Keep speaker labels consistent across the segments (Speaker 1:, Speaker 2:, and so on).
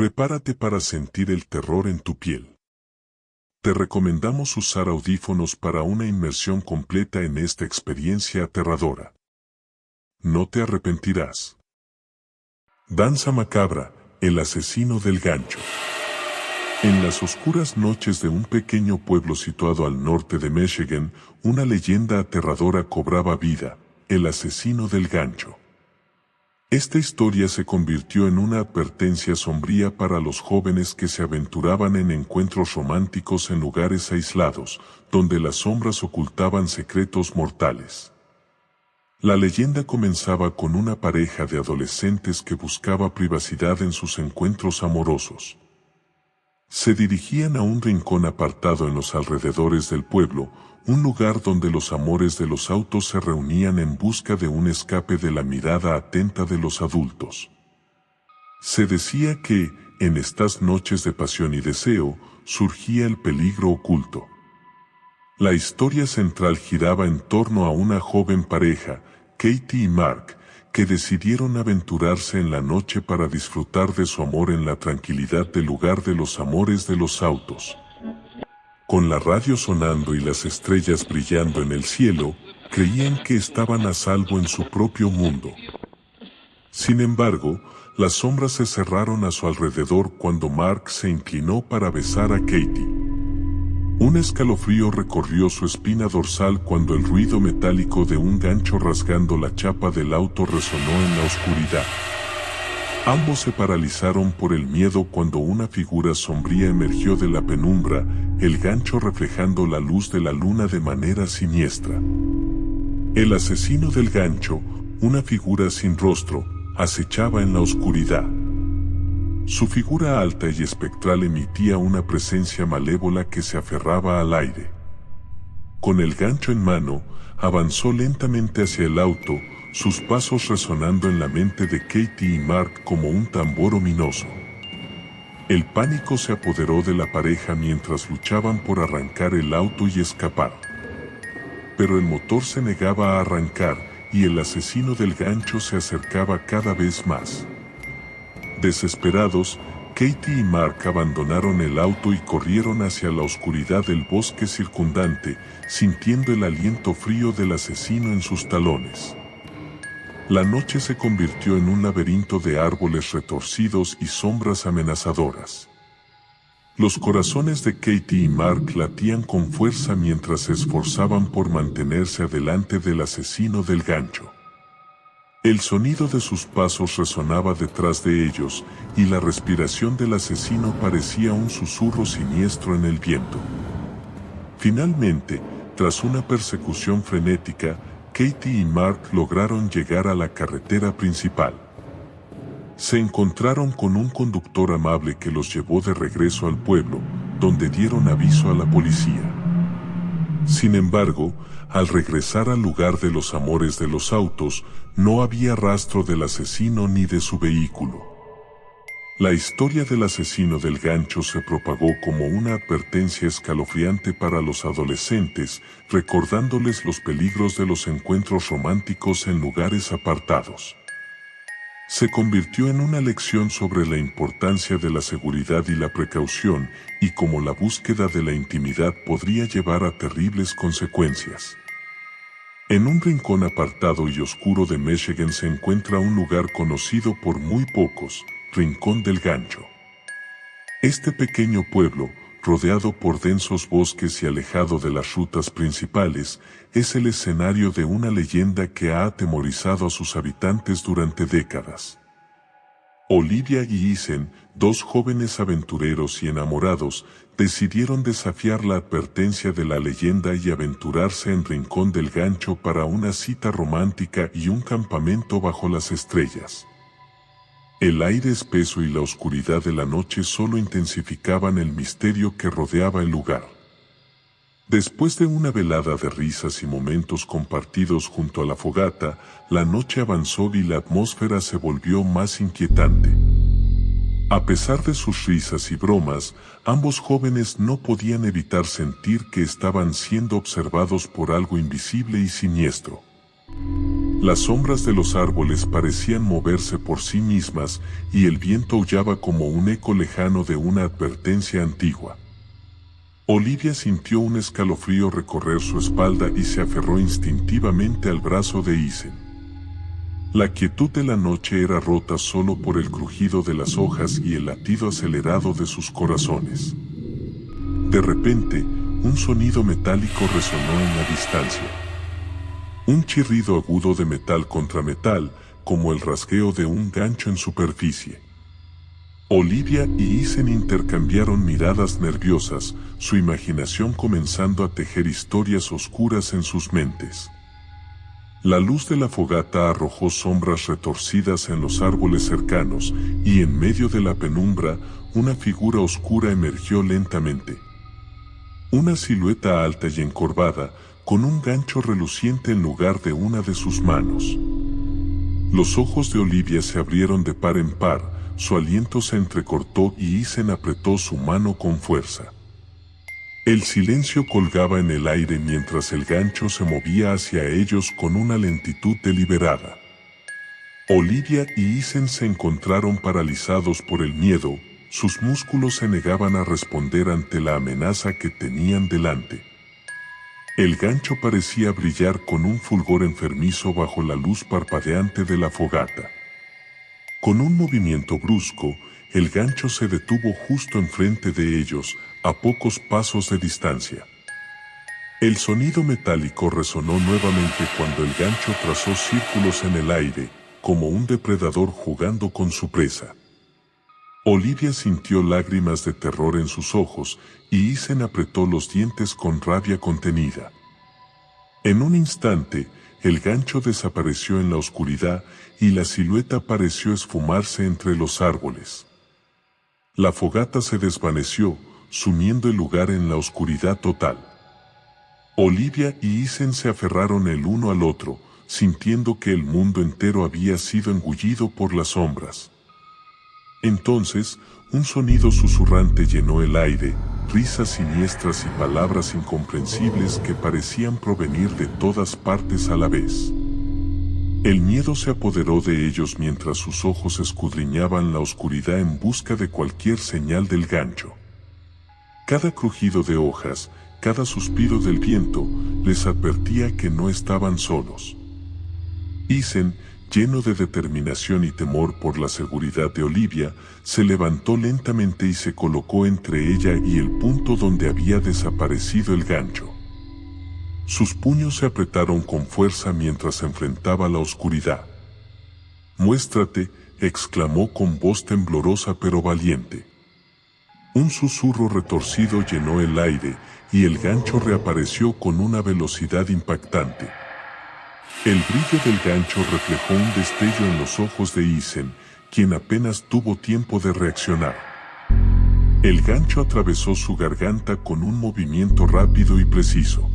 Speaker 1: Prepárate para sentir el terror en tu piel. Te recomendamos usar audífonos para una inmersión completa en esta experiencia aterradora. No te arrepentirás. Danza macabra, el asesino del gancho. En las oscuras noches de un pequeño pueblo situado al norte de Michigan, una leyenda aterradora cobraba vida, el asesino del gancho. Esta historia se convirtió en una advertencia sombría para los jóvenes que se aventuraban en encuentros románticos en lugares aislados, donde las sombras ocultaban secretos mortales. La leyenda comenzaba con una pareja de adolescentes que buscaba privacidad en sus encuentros amorosos. Se dirigían a un rincón apartado en los alrededores del pueblo, un lugar donde los amores de los autos se reunían en busca de un escape de la mirada atenta de los adultos. Se decía que, en estas noches de pasión y deseo, surgía el peligro oculto. La historia central giraba en torno a una joven pareja, Katie y Mark, que decidieron aventurarse en la noche para disfrutar de su amor en la tranquilidad del lugar de los amores de los autos. Con la radio sonando y las estrellas brillando en el cielo, creían que estaban a salvo en su propio mundo. Sin embargo, las sombras se cerraron a su alrededor cuando Mark se inclinó para besar a Katie. Un escalofrío recorrió su espina dorsal cuando el ruido metálico de un gancho rasgando la chapa del auto resonó en la oscuridad. Ambos se paralizaron por el miedo cuando una figura sombría emergió de la penumbra, el gancho reflejando la luz de la luna de manera siniestra. El asesino del gancho, una figura sin rostro, acechaba en la oscuridad. Su figura alta y espectral emitía una presencia malévola que se aferraba al aire. Con el gancho en mano, avanzó lentamente hacia el auto, sus pasos resonando en la mente de Katie y Mark como un tambor ominoso. El pánico se apoderó de la pareja mientras luchaban por arrancar el auto y escapar. Pero el motor se negaba a arrancar y el asesino del gancho se acercaba cada vez más. Desesperados, Katie y Mark abandonaron el auto y corrieron hacia la oscuridad del bosque circundante, sintiendo el aliento frío del asesino en sus talones. La noche se convirtió en un laberinto de árboles retorcidos y sombras amenazadoras. Los corazones de Katie y Mark latían con fuerza mientras se esforzaban por mantenerse adelante del asesino del gancho. El sonido de sus pasos resonaba detrás de ellos, y la respiración del asesino parecía un susurro siniestro en el viento. Finalmente, tras una persecución frenética, Katie y Mark lograron llegar a la carretera principal. Se encontraron con un conductor amable que los llevó de regreso al pueblo, donde dieron aviso a la policía. Sin embargo, al regresar al lugar de los amores de los autos, no había rastro del asesino ni de su vehículo. La historia del asesino del gancho se propagó como una advertencia escalofriante para los adolescentes, recordándoles los peligros de los encuentros románticos en lugares apartados. Se convirtió en una lección sobre la importancia de la seguridad y la precaución, y cómo la búsqueda de la intimidad podría llevar a terribles consecuencias. En un rincón apartado y oscuro de Michigan se encuentra un lugar conocido por muy pocos, Rincón del Gancho. Este pequeño pueblo, rodeado por densos bosques y alejado de las rutas principales, es el escenario de una leyenda que ha atemorizado a sus habitantes durante décadas. Olivia y Ethan, dos jóvenes aventureros y enamorados, decidieron desafiar la advertencia de la leyenda y aventurarse en Rincón del Gancho para una cita romántica y un campamento bajo las estrellas. El aire espeso y la oscuridad de la noche solo intensificaban el misterio que rodeaba el lugar. Después de una velada de risas y momentos compartidos junto a la fogata, la noche avanzó y la atmósfera se volvió más inquietante. A pesar de sus risas y bromas, ambos jóvenes no podían evitar sentir que estaban siendo observados por algo invisible y siniestro. Las sombras de los árboles parecían moverse por sí mismas y el viento aullaba como un eco lejano de una advertencia antigua. Olivia sintió un escalofrío recorrer su espalda y se aferró instintivamente al brazo de Isen. La quietud de la noche era rota solo por el crujido de las hojas y el latido acelerado de sus corazones. De repente, un sonido metálico resonó en la distancia. Un chirrido agudo de metal contra metal, como el rasgueo de un gancho en superficie. Olivia y Isen intercambiaron miradas nerviosas, su imaginación comenzando a tejer historias oscuras en sus mentes. La luz de la fogata arrojó sombras retorcidas en los árboles cercanos, y en medio de la penumbra, una figura oscura emergió lentamente. Una silueta alta y encorvada, con un gancho reluciente en lugar de una de sus manos. Los ojos de Olivia se abrieron de par en par, su aliento se entrecortó y Isen apretó su mano con fuerza. El silencio colgaba en el aire mientras el gancho se movía hacia ellos con una lentitud deliberada. Olivia y Isen se encontraron paralizados por el miedo, sus músculos se negaban a responder ante la amenaza que tenían delante. El gancho parecía brillar con un fulgor enfermizo bajo la luz parpadeante de la fogata. Con un movimiento brusco, el gancho se detuvo justo enfrente de ellos, a pocos pasos de distancia. El sonido metálico resonó nuevamente cuando el gancho trazó círculos en el aire, como un depredador jugando con su presa. Olivia sintió lágrimas de terror en sus ojos, y Isen apretó los dientes con rabia contenida. En un instante, el gancho desapareció en la oscuridad y la silueta pareció esfumarse entre los árboles. La fogata se desvaneció, sumiendo el lugar en la oscuridad total. Olivia y Isen se aferraron el uno al otro, sintiendo que el mundo entero había sido engullido por las sombras. Entonces, un sonido susurrante llenó el aire, risas siniestras y palabras incomprensibles que parecían provenir de todas partes a la vez. El miedo se apoderó de ellos mientras sus ojos escudriñaban la oscuridad en busca de cualquier señal del gancho. Cada crujido de hojas, cada suspiro del viento, les advertía que no estaban solos. Isen, lleno de determinación y temor por la seguridad de Olivia, se levantó lentamente y se colocó entre ella y el punto donde había desaparecido el gancho. Sus puños se apretaron con fuerza mientras enfrentaba la oscuridad. «Muéstrate», exclamó con voz temblorosa pero valiente. Un susurro retorcido llenó el aire, y el gancho reapareció con una velocidad impactante. El brillo del gancho reflejó un destello en los ojos de Isen, quien apenas tuvo tiempo de reaccionar. El gancho atravesó su garganta con un movimiento rápido y preciso.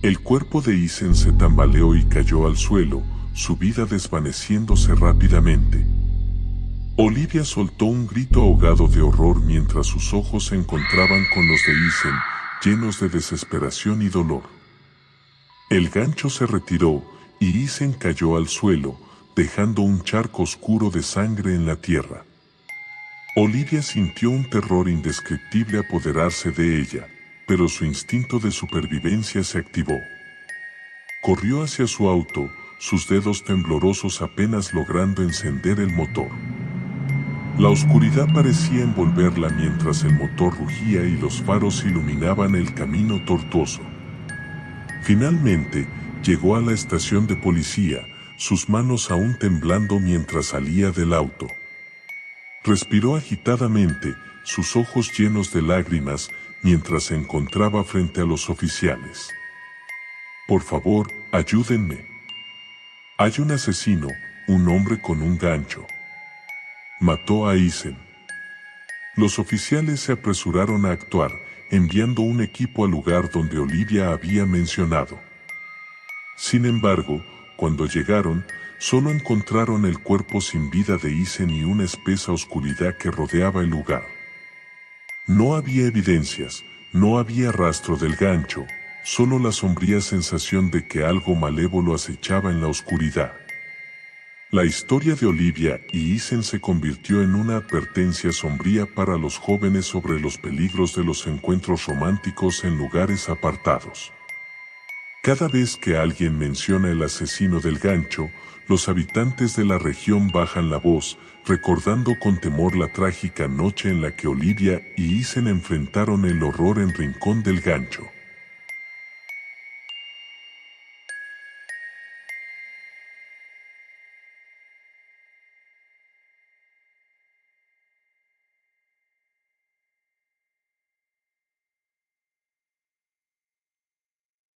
Speaker 1: El cuerpo de Isen se tambaleó y cayó al suelo, su vida desvaneciéndose rápidamente. Olivia soltó un grito ahogado de horror mientras sus ojos se encontraban con los de Isen, llenos de desesperación y dolor. El gancho se retiró, y Isen cayó al suelo, dejando un charco oscuro de sangre en la tierra. Olivia sintió un terror indescriptible apoderarse de ella, pero su instinto de supervivencia se activó. Corrió hacia su auto, sus dedos temblorosos apenas logrando encender el motor. La oscuridad parecía envolverla mientras el motor rugía y los faros iluminaban el camino tortuoso. Finalmente, llegó a la estación de policía, sus manos aún temblando mientras salía del auto. Respiró agitadamente, sus ojos llenos de lágrimas, mientras se encontraba frente a los oficiales. «Por favor, ayúdenme. Hay un asesino, un hombre con un gancho. Mató a Isen». Los oficiales se apresuraron a actuar, enviando un equipo al lugar donde Olivia había mencionado. Sin embargo, cuando llegaron, solo encontraron el cuerpo sin vida de Isen y una espesa oscuridad que rodeaba el lugar. No había evidencias, no había rastro del gancho, solo la sombría sensación de que algo malévolo acechaba en la oscuridad. La historia de Olivia y Ethan se convirtió en una advertencia sombría para los jóvenes sobre los peligros de los encuentros románticos en lugares apartados. Cada vez que alguien menciona el asesino del gancho, los habitantes de la región bajan la voz, recordando con temor la trágica noche en la que Olivia y Ethan enfrentaron el horror en Rincón del Gancho.